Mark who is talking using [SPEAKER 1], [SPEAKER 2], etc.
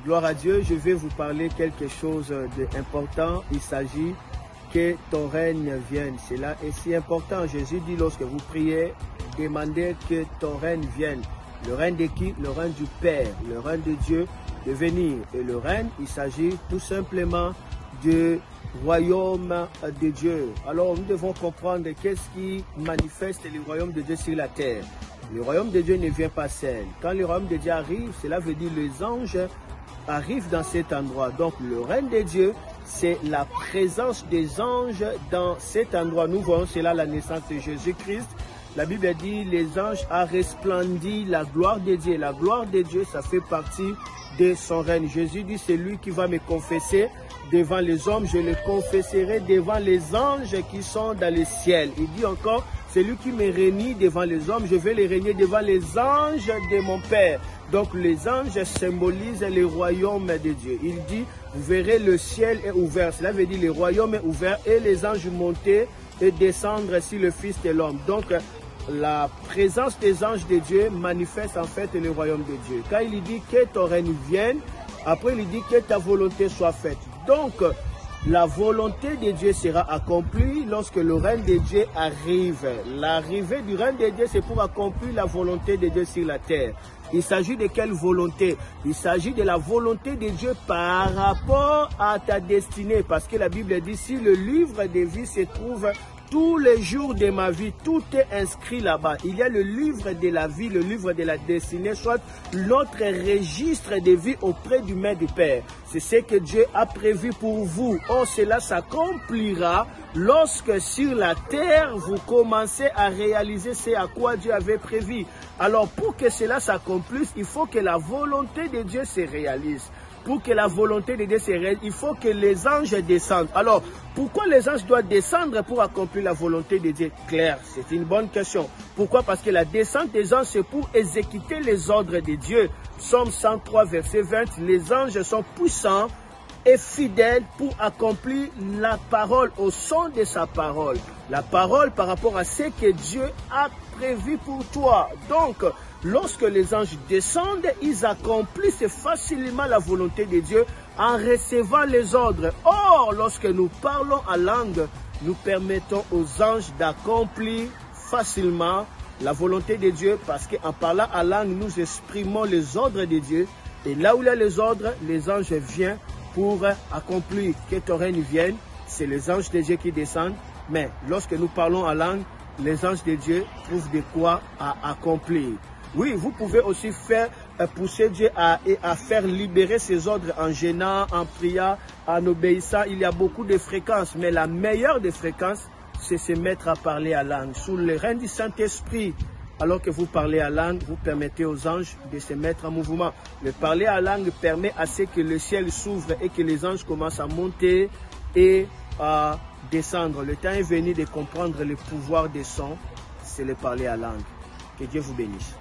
[SPEAKER 1] Gloire à Dieu, je vais vous parler quelque chose d'important. Il s'agit que ton règne vienne. Cela est si important. Jésus dit lorsque vous priez, demandez que ton règne vienne. Le règne de qui? Le règne du Père, le règne de Dieu de venir. Et le règne, il s'agit tout simplement du royaume de Dieu. Alors nous devons comprendre qu'est-ce qui manifeste le royaume de Dieu sur la terre. Le royaume de Dieu ne vient pas seul. Quand le royaume de Dieu arrive, cela veut dire les anges arrivent dans cet endroit. Donc le règne de Dieu, c'est la présence des anges dans cet endroit. Nous voyons cela à la naissance de Jésus-Christ. La Bible dit, les anges ont resplendi la gloire de Dieu. La gloire de Dieu, ça fait partie de son règne. Jésus dit, c'est lui qui va me confesser devant les hommes. Je le confesserai devant les anges qui sont dans le ciel. Il dit encore, c'est lui qui me réunit devant les hommes. Je vais les régner devant les anges de mon Père. Donc les anges symbolisent le royaume de Dieu. Il dit, vous verrez le ciel est ouvert. Cela veut dire le royaume est ouvert et les anges monter et descendre sur le Fils de l'homme. Donc la présence des anges de Dieu manifeste en fait le royaume de Dieu. Quand il dit que ton règne vienne, après il dit que ta volonté soit faite. Donc la volonté de Dieu sera accomplie lorsque le règne de Dieu arrive. L'arrivée du règne de Dieu, c'est pour accomplir la volonté de Dieu sur la terre. Il s'agit de quelle volonté? Il s'agit de la volonté de Dieu par rapport à ta destinée. Parce que la Bible dit, si le livre de vie se trouve tous les jours de ma vie, tout est inscrit là-bas. Il y a le livre de la vie, le livre de la destinée, soit notre registre de vie auprès du Maître du Père. C'est ce que Dieu a prévu pour vous. Or, cela s'accomplira lorsque sur la terre, vous commencez à réaliser ce à quoi Dieu avait prévu. Alors, pour que cela s'accomplisse, il faut que la volonté de Dieu se réalise. Pour que la volonté de Dieu se réalise, il faut que les anges descendent. Alors, pourquoi les anges doivent descendre pour accomplir la volonté de Dieu? Claire, c'est une bonne question. Pourquoi? Parce que la descente des anges, c'est pour exécuter les ordres de Dieu. Psaume 103, verset 20, les anges sont puissants et fidèles pour accomplir la parole au son de sa parole. La parole par rapport à ce que Dieu a prévu pour toi. Donc, lorsque les anges descendent, ils accomplissent facilement la volonté de Dieu en recevant les ordres. Or, lorsque nous parlons en langue, nous permettons aux anges d'accomplir facilement la volonté de Dieu parce qu'en parlant en langue, nous exprimons les ordres de Dieu. Et là où il y a les ordres, les anges viennent pour accomplir que ton règne vienne. C'est les anges de Dieu qui descendent. Mais lorsque nous parlons en langue, les anges de Dieu trouvent de quoi à accomplir. Oui, vous pouvez aussi faire pousser Dieu à faire libérer ses ordres en gênant, en priant, en obéissant. Il y a beaucoup de fréquences, mais la meilleure des fréquences, c'est se mettre à parler en langue. Sous le règne du Saint-Esprit, alors que vous parlez en langue, vous permettez aux anges de se mettre en mouvement. Le parler en langue permet à ce que le ciel s'ouvre et que les anges commencent à monter et à descendre. Le temps est venu de comprendre le pouvoir des sons, c'est le parler en langue. Que Dieu vous bénisse.